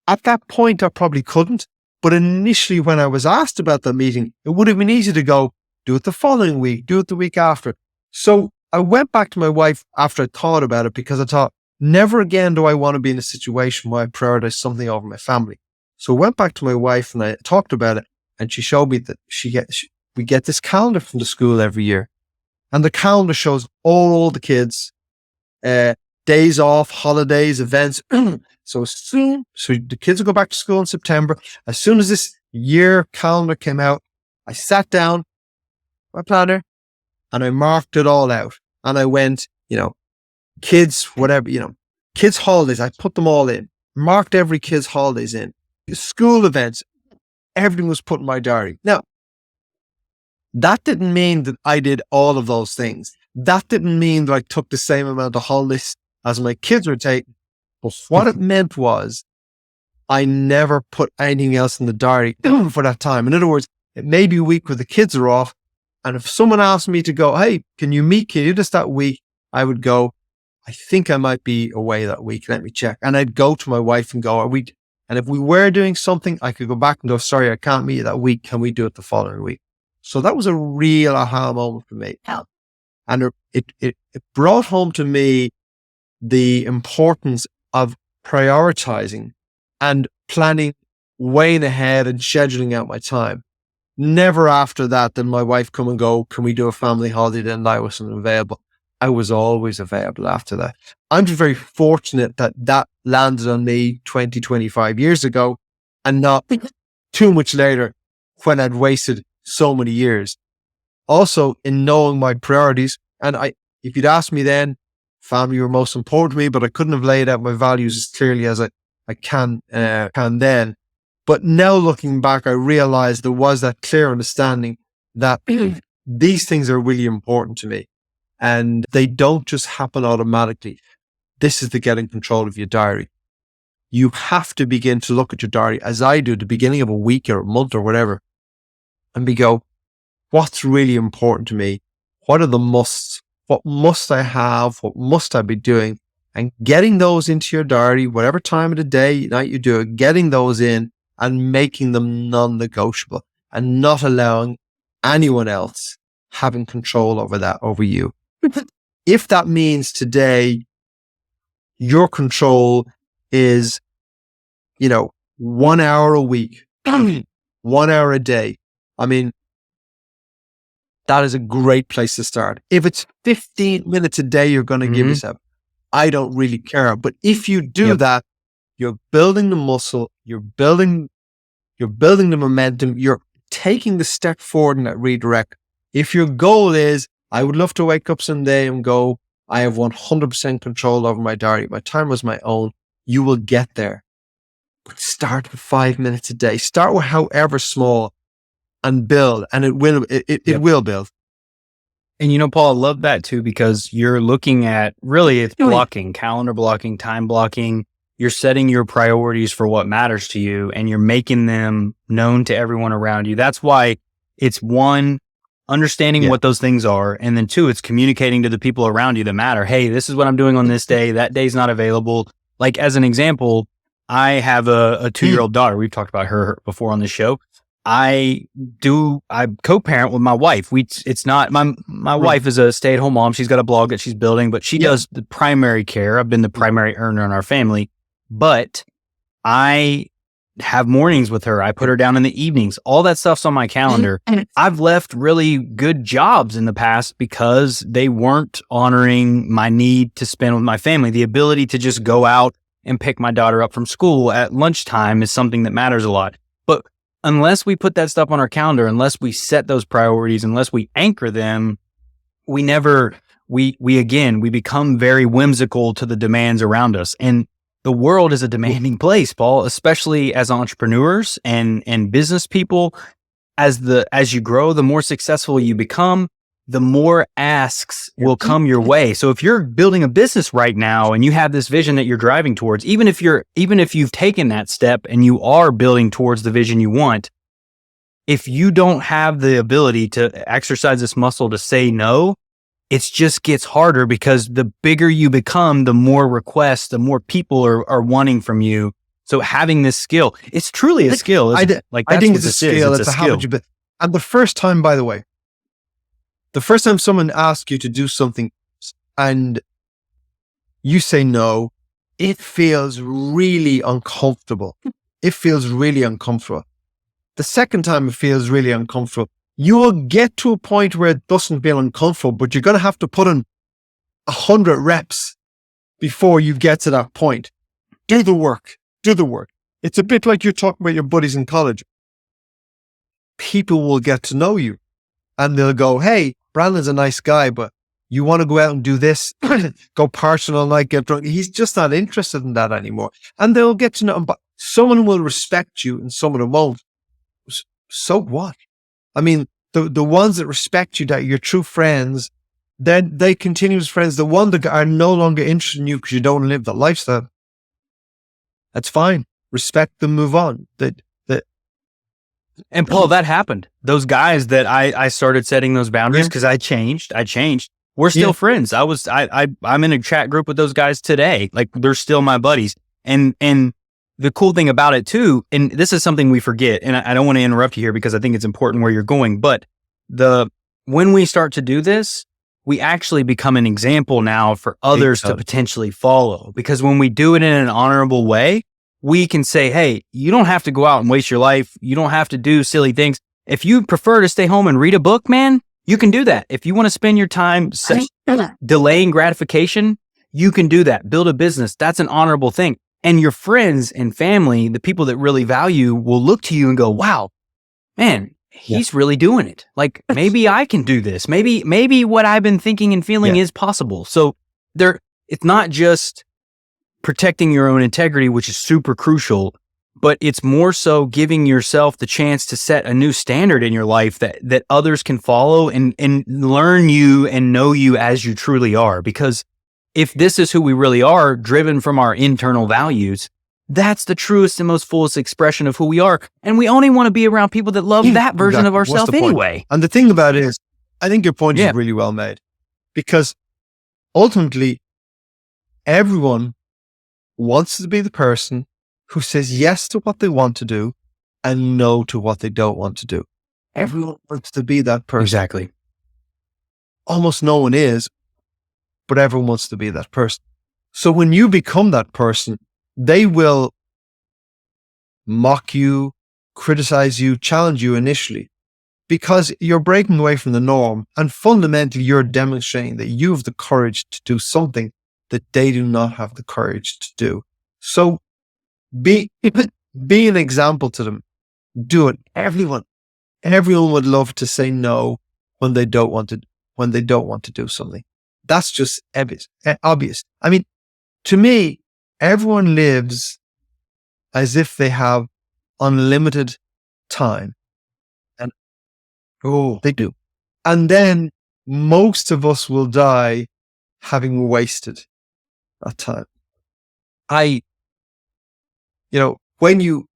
At that point, I probably couldn't. But initially, when I was asked about the meeting, it would have been easy to go, do it the following week, do it the week after. So I went back to my wife after I thought about it, because I thought, never again do I want to be in a situation where I prioritize something over my family. So I went back to my wife and I talked about it, and she showed me that we get this calendar from the school every year. And the calendar shows all the kids, days off, holidays, events. So the kids will go back to school in September. As soon as this year calendar came out, I sat down, my planner, and I marked it all out. And I went, kids, whatever, kids' holidays, I put them all in, marked every kid's holidays in. School events, everything was put in my diary. Now, that didn't mean that I did all of those things. That didn't mean that I took the same amount of holidays as my kids were taking. But what it meant was, I never put anything else in the diary for that time. In other words, it may be a week where the kids are off. And if someone asked me to go, hey, can you do this that week? I would go, I think I might be away that week. Let me check. And I'd go to my wife and go, and if we were doing something, I could go back and go, sorry, I can't meet you that week. Can we do it the following week? So that was a real aha moment for me. And it brought home to me the importance of prioritizing and planning way ahead and scheduling out my time. Never after that did my wife come and go, can we do a family holiday? Then I wasn't available. I was always available after that. I'm just very fortunate that landed on me 20, 25 years ago, and not too much later when I'd wasted so many years. Also, in knowing my priorities, and if you'd asked me then, family were most important to me, but I couldn't have laid out my values as clearly as I can then. But now looking back, I realized there was that clear understanding that these things are really important to me, and they don't just happen automatically. This is the getting control of your diary. You have to begin to look at your diary, as I do, at the beginning of a week or a month or whatever, and go, what's really important to me? What are the musts? What must I have? What must I be doing? And getting those into your diary, whatever time of the day, night you do it, getting those in and making them non-negotiable, and not allowing anyone else having control over you. If that means today your control is, 1 hour a week, 1 hour a day, that is a great place to start. If it's 15 minutes a day you're going to give yourself, I don't really care. But if you do that, you're building the muscle, you're building the momentum, you're taking the step forward in that redirect. If your goal is, I would love to wake up someday and go, I have 100% control over my diary, my time was my own, you will get there. But start with 5 minutes a day. Start with however small, and build, and it will build. And Paul, I love that too, because you're looking at it's blocking, calendar blocking, time blocking. You're setting your priorities for what matters to you, and you're making them known to everyone around you. That's why it's one, understanding what those things are. And then two, it's communicating to the people around you that matter. Hey, this is what I'm doing on this day. That day's not available. Like, as an example, I have a 2-year-old daughter. We've talked about her before on this show. I co-parent with my wife. It's not my wife is a stay-at-home mom. She's got a blog that she's building, but she does the primary care. I've been the primary earner in our family, but I have mornings with her. I put her down in the evenings. All that stuff's on my calendar. I've left really good jobs in the past because they weren't honoring my need to spend with my family. The ability to just go out and pick my daughter up from school at lunchtime is something that matters a lot. But unless we put that stuff on our calendar, unless we set those priorities, unless we anchor them, we become very whimsical to the demands around us. And the world is a demanding place, Paul, especially as entrepreneurs and business people. As you grow, the more successful you become, the more asks will come your way. So if you're building a business right now and you have this vision that you're driving towards, even if you've taken that step and you are building towards the vision you want, if you don't have the ability to exercise this muscle to say no, it just gets harder, because the bigger you become, the more requests, the more people are wanting from you. So having this skill, it's truly a skill. I think it's a skill. It's a habit. And the first time, by the way, someone asks you to do something and you say no, it feels really uncomfortable. It feels really uncomfortable. The second time it feels really uncomfortable. You will get to a point where it doesn't feel uncomfortable, but you're going to have to put in 100 reps before you get to that point. Do the work. It's a bit like you're talking about your buddies in college. People will get to know you and they'll go, hey, Brandon's a nice guy, but you want to go out and do this, go party all night, get drunk. He's just not interested in that anymore. And they'll get to know him, but someone will respect you and someone won't. So what? I mean, the ones that respect you, that you're true friends, then they continue as friends. The ones that are no longer interested in you because you don't live the lifestyle, that's fine. Respect them, move on. And Paul, that happened. Those guys that I started setting those boundaries because I changed. We're still friends. I'm in a chat group with those guys today. Like, they're still my buddies. And the cool thing about it too, and this is something we forget, and I don't want to interrupt you here because I think it's important where you're going, but when we start to do this, we actually become an example now for others to potentially follow. Because when we do it in an honorable way, we can say, hey, you don't have to go out and waste your life. You don't have to do silly things. If you prefer to stay home and read a book, man, you can do that. If you want to spend your time delaying gratification, you can do that. Build a business. That's an honorable thing. And your friends and family, the people that really value, will look to you and go, wow, man, he's really doing it. Like, maybe I can do this. Maybe what I've been thinking and feeling is possible. So it's not just protecting your own integrity, which is super crucial, but it's more so giving yourself the chance to set a new standard in your life that others can follow and learn you and know you as you truly are. Because if this is who we really are, driven from our internal values, that's the truest and most fullest expression of who we are. And we only want to be around people that love that version of ourselves anyway. And the thing about it is, I think your point is really well made, because ultimately everyone wants to be the person who says yes to what they want to do and no to what they don't want to do. Everyone wants to be that person. Exactly. Almost no one is, but everyone wants to be that person. So when you become that person, they will mock you, criticize you, challenge you initially, because you're breaking away from the norm, and fundamentally you're demonstrating that you have the courage to do something that they do not have the courage to do. So be an example to them. Do it. Everyone would love to say no when they don't want to do something. That's just obvious. I mean, to me, everyone lives as if they have unlimited time. And they do. And then most of us will die having wasted that time. When you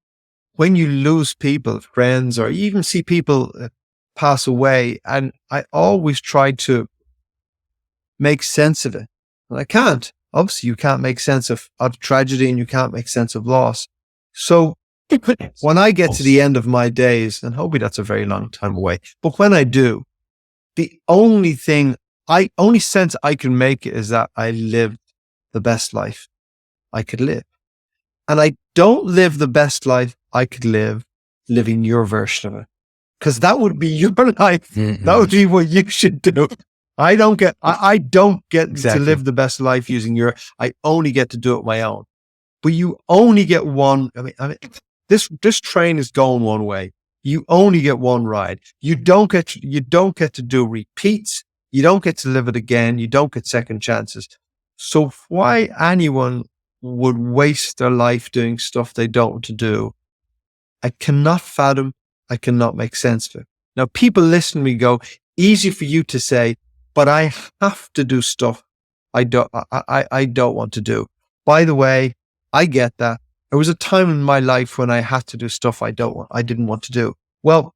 lose people, friends, or you even see people pass away, and I always try to make sense of it. And I can't. Obviously, you can't make sense of tragedy, and you can't make sense of loss. So when I get to the end of my days, and hopefully that's a very long time away, but when I do, the only sense I can make is that I lived the best life I could live. And I don't live the best life I could live living your version of it. Because that would be your life. Mm-hmm. That would be what you should do. I don't get to live the best life using I only get to do it my own. But you only get one. I mean, this train is going one way. You only get one ride. You don't get to do repeats. You don't get to live it again. You don't get second chances. So why anyone would waste their life doing stuff they don't want to do, I cannot fathom. I cannot make sense of it. Now, people listen to me go, easy for you to say, but I have to do stuff I don't want to do. By the way, I get that. There was a time in my life when I had to do stuff I didn't want to do. Well,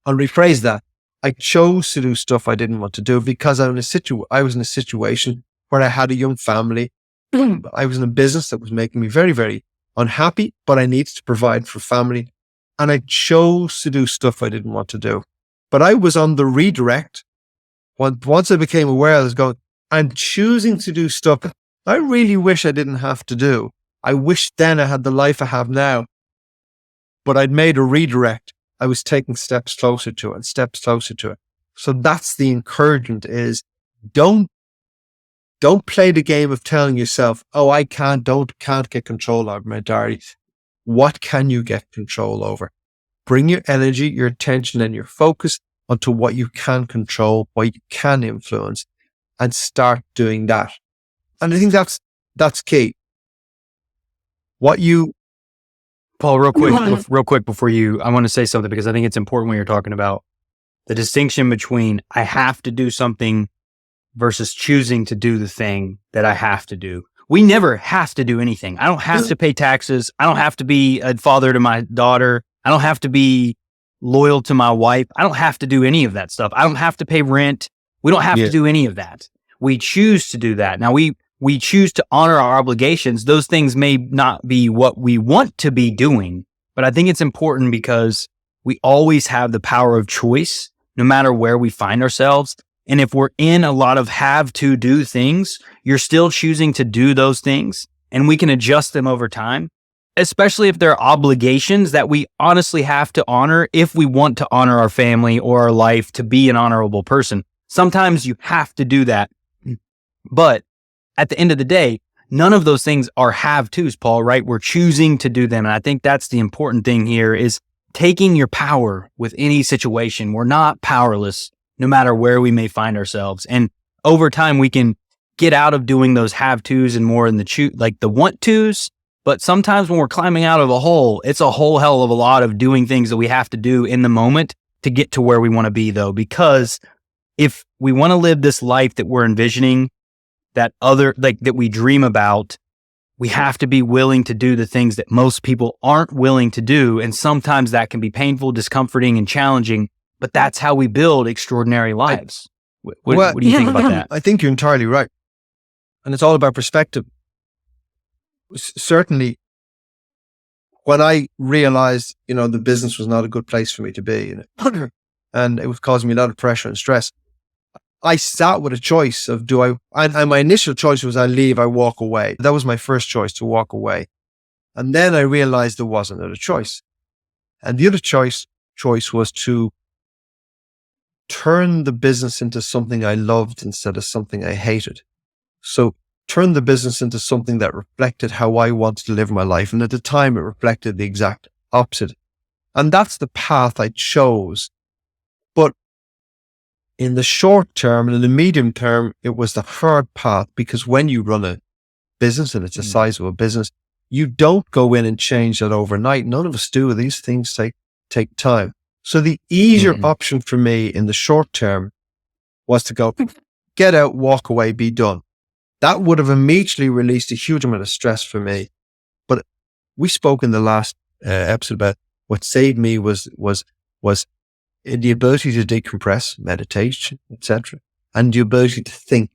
I'll rephrase that. I chose to do stuff I didn't want to do because I was in a situation where I had a young family. I was in a business that was making me very, very unhappy, but I needed to provide for family. And I chose to do stuff I didn't want to do. But I was on the redirect. Once I became aware, I was going, I'm choosing to do stuff I really wish I didn't have to do. I wish then I had the life I have now. But I'd made a redirect. I was taking steps closer to it. So that's the encouragement is don't play the game of telling yourself, oh, I can't get control over my diary. What can you get control over? Bring your energy, your attention, and your focus onto what you can control, what you can influence, and start doing that. And I think that's key. Paul, real quick before I want to say something because I think it's important when you're talking about the distinction between I have to do something versus choosing to do the thing that I have to do. We never have to do anything. I don't have to pay taxes. I don't have to be a father to my daughter. I don't have to be loyal to my wife. I don't have to do any of that stuff. I don't have to pay rent. We don't have to do any of that. We choose to do that. Now we choose to honor our obligations. Those things may not be what we want to be doing, but I think it's important because we always have the power of choice, no matter where we find ourselves. And if we're in a lot of have to do things, you're still choosing to do those things and we can adjust them over time, especially if there are obligations that we honestly have to honor if we want to honor our family or our life to be an honorable person. Sometimes you have to do that. But at the end of the day, none of those things are have tos, Paul, right? We're choosing to do them. And I think that's the important thing here is taking your power with any situation. We're not powerless no matter where we may find ourselves. And over time, we can get out of doing those have tos and more in the the want tos. But sometimes when we're climbing out of a hole, it's a whole hell of a lot of doing things that we have to do in the moment to get to where we want to be, though. Because if we want to live this life that we're envisioning, that we dream about, we have to be willing to do the things that most people aren't willing to do. And sometimes that can be painful, discomforting, and challenging, but that's how we build extraordinary lives. What do you think about that? I think you're entirely right. And it's all about perspective. Certainly, when I realized, the business was not a good place for me to be, and it was causing me a lot of pressure and stress, I sat with a choice of and my initial choice was I leave, I walk away. That was my first choice, to walk away. And then I realized there was another choice. And the other choice was to turn the business into something I loved instead of something I hated. So turn the business into something that reflected how I wanted to live my life. And at the time, it reflected the exact opposite. And that's the path I chose. But in the short term and in the medium term, it was the hard path because when you run a business and it's the size of a business, you don't go in and change that overnight. None of us do. These things take time. So the easier option for me in the short term was to go, get out, walk away, be done. That would have immediately released a huge amount of stress for me. But we spoke in the last episode about what saved me was the ability to decompress, meditation, etc., and the ability to think.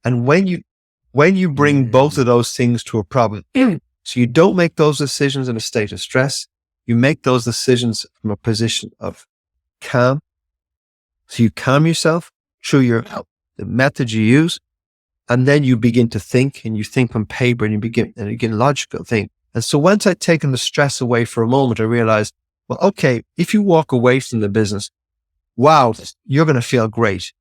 And when you bring both of those things to a problem, so you don't make those decisions in a state of stress, you make those decisions from a position of calm. So you calm yourself through the methods you use, and then you begin to think, and you think on paper, and you begin logical think. And so once I'd taken the stress away for a moment, I realized, well, okay, if you walk away from the business, wow, you're going to feel great.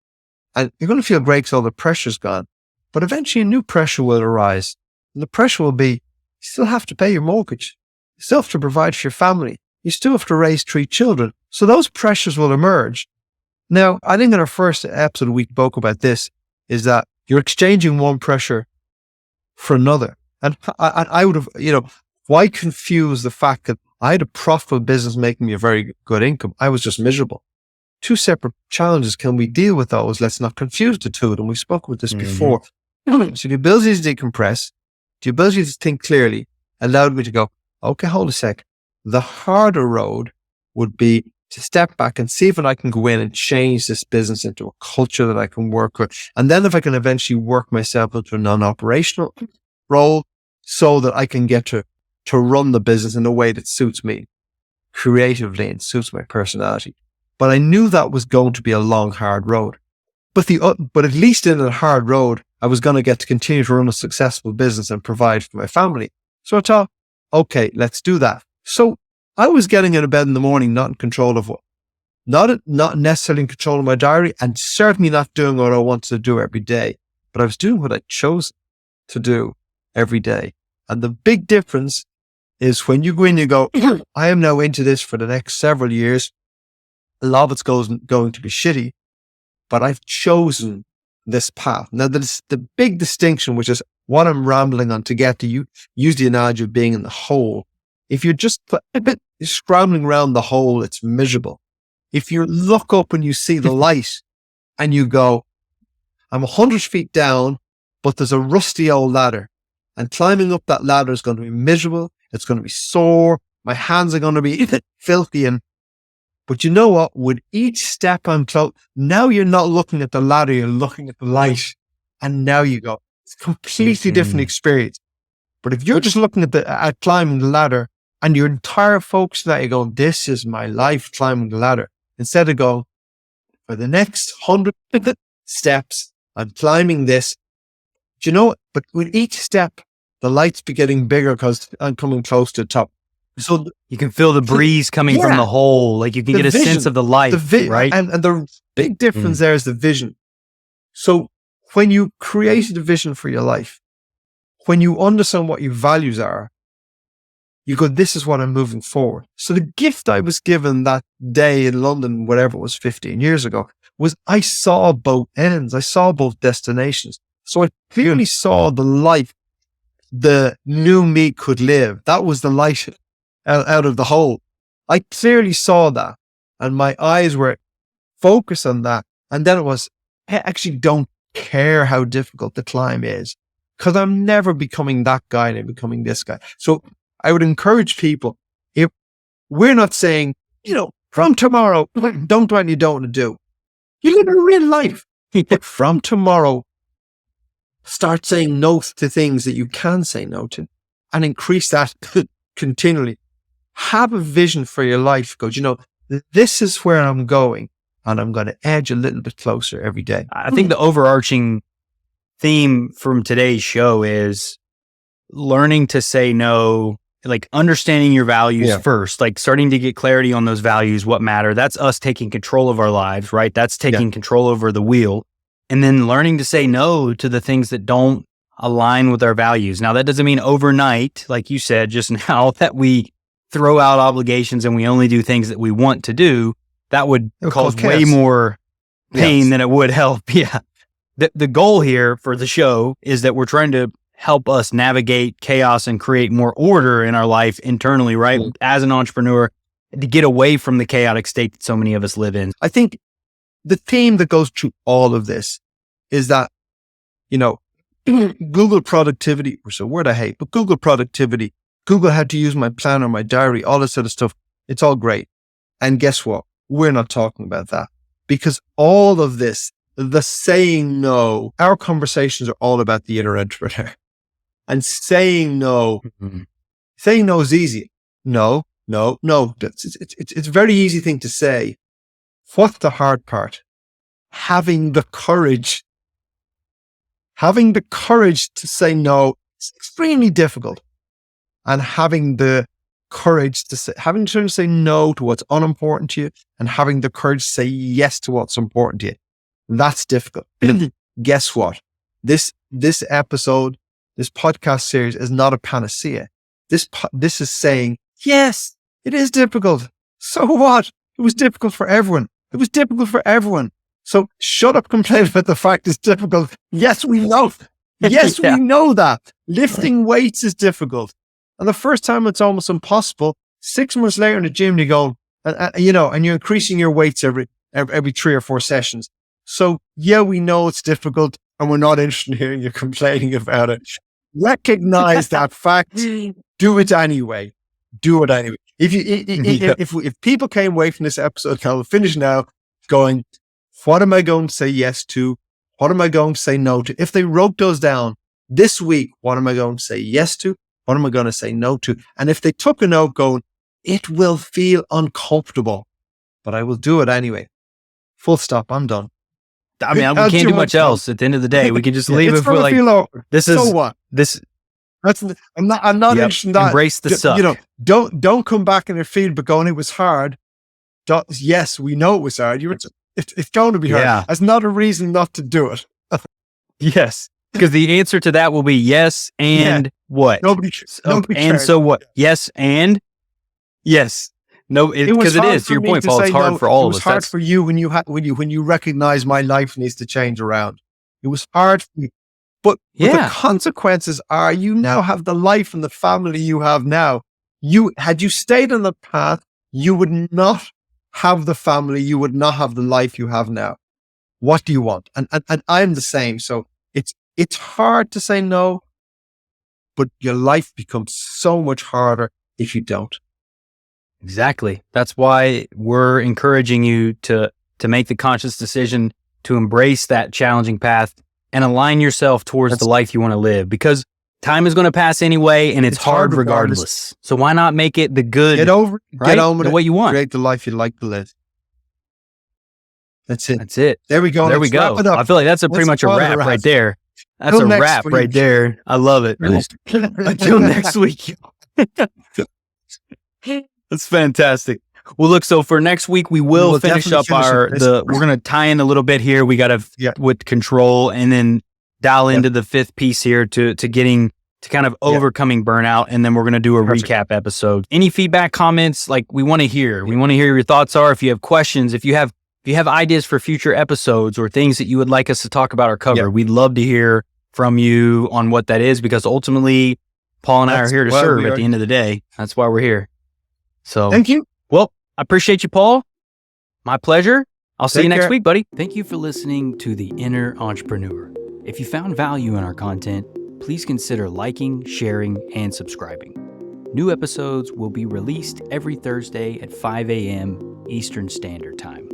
And you're going to feel great because all the pressure's gone. But eventually a new pressure will arise. And the pressure will be, you still have to pay your mortgage. You still have to provide for your family. You still have to raise 3 children. So those pressures will emerge. Now, I think in our first episode, we spoke about this, is that you're exchanging one pressure for another. And I would have, why confuse the fact that I had a profitable business making me a very good income? I was just miserable. two separate challenges. Can we deal with those? Let's not confuse the two. And we've spoken with this before. So the ability to decompress, the ability to think clearly allowed me to go, okay, hold a sec. The harder road would be to step back and see if I can go in and change this business into a culture that I can work with. And then if I can eventually work myself into a non-operational role so that I can get to run the business in a way that suits me creatively and suits my personality. But I knew that was going to be a long, hard road. But at least in a hard road, I was going to get to continue to run a successful business and provide for my family. So I thought, okay, let's do that. So I was getting out of bed in the morning, not in control of not necessarily in control of my diary, and certainly not doing what I wanted to do every day. But I was doing what I chose to do every day. And the big difference is when you go in, you go, I am now into this for the next several years. A lot of it's going to be shitty, but I've chosen this path. Now, that's the big distinction, which is what I'm rambling on to get to. You use the analogy of being in the hole. If you're just scrambling around the hole, it's miserable. If you look up and you see the light and you go, I'm 100 feet down, but there's a rusty old ladder, and climbing up that ladder is going to be miserable. It's going to be sore. My hands are going to be filthy. But you know what? With each step I'm close, now you're not looking at the ladder, you're looking at the light. And now you go, it's a completely different experience. But if you're just looking at climbing the ladder and your entire focus on that, you're going, this is my life climbing the ladder. Instead of going, for the next 100 steps, I'm climbing this. Do you know what? But with each step, the lights be getting bigger because I'm coming close to the top. So you can feel the breeze coming from the hole. Like you can get a sense of the light, right? And the big difference there is the vision. So when you created a vision for your life, when you understand what your values are, you go, this is what I'm moving forward. So the gift I was given that day in London, whatever it was 15 years ago, was I saw both ends. I saw both destinations. So I clearly saw the life the new me could live. That was the light out of the hole. I clearly saw that, and my eyes were focused on that. And then it was, I actually don't care how difficult the climb is, because I'm never becoming that guy and I'm becoming this guy. So I would encourage people, if we're not saying, from tomorrow, don't do what you don't want to do. You live a real life. But from tomorrow, start saying no to things that you can say no to, and increase that continually. Have a vision for your life. Go, this is where I'm going, and I'm going to edge a little bit closer every day. I think the overarching theme from today's show is learning to say no, like understanding your values first, like starting to get clarity on those values, what matter. That's us taking control of our lives, right? That's taking control over the wheel. And then learning to say no to the things that don't align with our values. Now, that doesn't mean overnight, like you said just now, that we throw out obligations and we only do things that we want to do. That would cause way more pain than it would help. Yeah. The goal here for the show is that we're trying to help us navigate chaos and create more order in our life internally, right? As an entrepreneur, to get away from the chaotic state that so many of us live in. I think the theme that goes through all of this is that, Google productivity, which is a word I hate, but Google productivity, Google had to use my planner, my diary, all this sort of stuff. It's all great. And guess what? We're not talking about that, because all of this, the saying no, our conversations are all about the inner entrepreneur. And saying no is easy. No. It's a very easy thing to say. What's the hard part? Having the courage to say no is extremely difficult. And having the courage to say no to what's unimportant to you, and having the courage to say yes to what's important to you, that's difficult. Guess what? This episode, this podcast series is not a panacea. This is saying, yes, it is difficult. So what? It was difficult for everyone. It was difficult for everyone. So shut up, complain about the fact it's difficult. Yes, we know. Yes, we know that. Lifting weights is difficult. And the first time it's almost impossible. 6 months later in the gym, you go, and you're increasing your weights every 3 or 4 sessions. So yeah, we know it's difficult and we're not interested in hearing you complaining about it. Recognize that fact. Do it anyway. Do it anyway. If people came away from this episode, we'll finish now, going, what am I going to say yes to? What am I going to say no to? If they wrote those down this week, what am I going to say yes to? What am I going to say no to? And if they took a note going, it will feel uncomfortable, but I will do it anyway. Full stop. I'm done. I mean, we can't do much else. At the end of the day, we can just leave it for like, this is, so what? This, I'm not interested in that. Embrace the suck. You know, don't come back in your field, but going, it was hard. Yes, we know it was hard. It's going to be hard. Yeah. That's not a reason not to do it. Yes. Because the answer to that will be yes. And what? Nobody and cares. so what? Yes. And yes. No, because it is, to your point, Paul, it's hard for all of us. It was hard for you when you recognize my life needs to change around. It was hard for me. But the consequences are you now have the life and the family you have now. Had you stayed on the path, you would not have the family, you would not have the life you have now. What do you want? And I'm the same. So it's hard to say no, but your life becomes so much harder if you don't. Exactly. That's why we're encouraging you to make the conscious decision to embrace that challenging path and align yourself towards the life you want to live, because time is going to pass anyway, and it's hard regardless. So why not make it the good, get on with the way you want, create the life you like to live. That's it. There we go. There we go. I feel like that's pretty much a wrap right there. That's a wrap right there. I love it. Until next week. That's fantastic. Well, look, so for next week, we will finish up we're going to tie in a little bit here. We got to, with control, and then dial into the fifth piece here to getting to kind of overcoming burnout. And then we're going to do a recap episode. Any feedback, comments, like we want to hear. We want to hear your thoughts are. If you have questions, if you have ideas for future episodes or things that you would like us to talk about or cover, we'd love to hear from you on what that is, because ultimately, Paul and I are here to serve at the end of the day. That's why we're here. So thank you. Well, I appreciate you, Paul. My pleasure. I'll see you next week, buddy. Thank you for listening to The Inner Entrepreneur. If you found value in our content, please consider liking, sharing, and subscribing. New episodes will be released every Thursday at 5 a.m. Eastern Standard Time.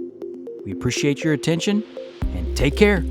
We appreciate your attention, and take care.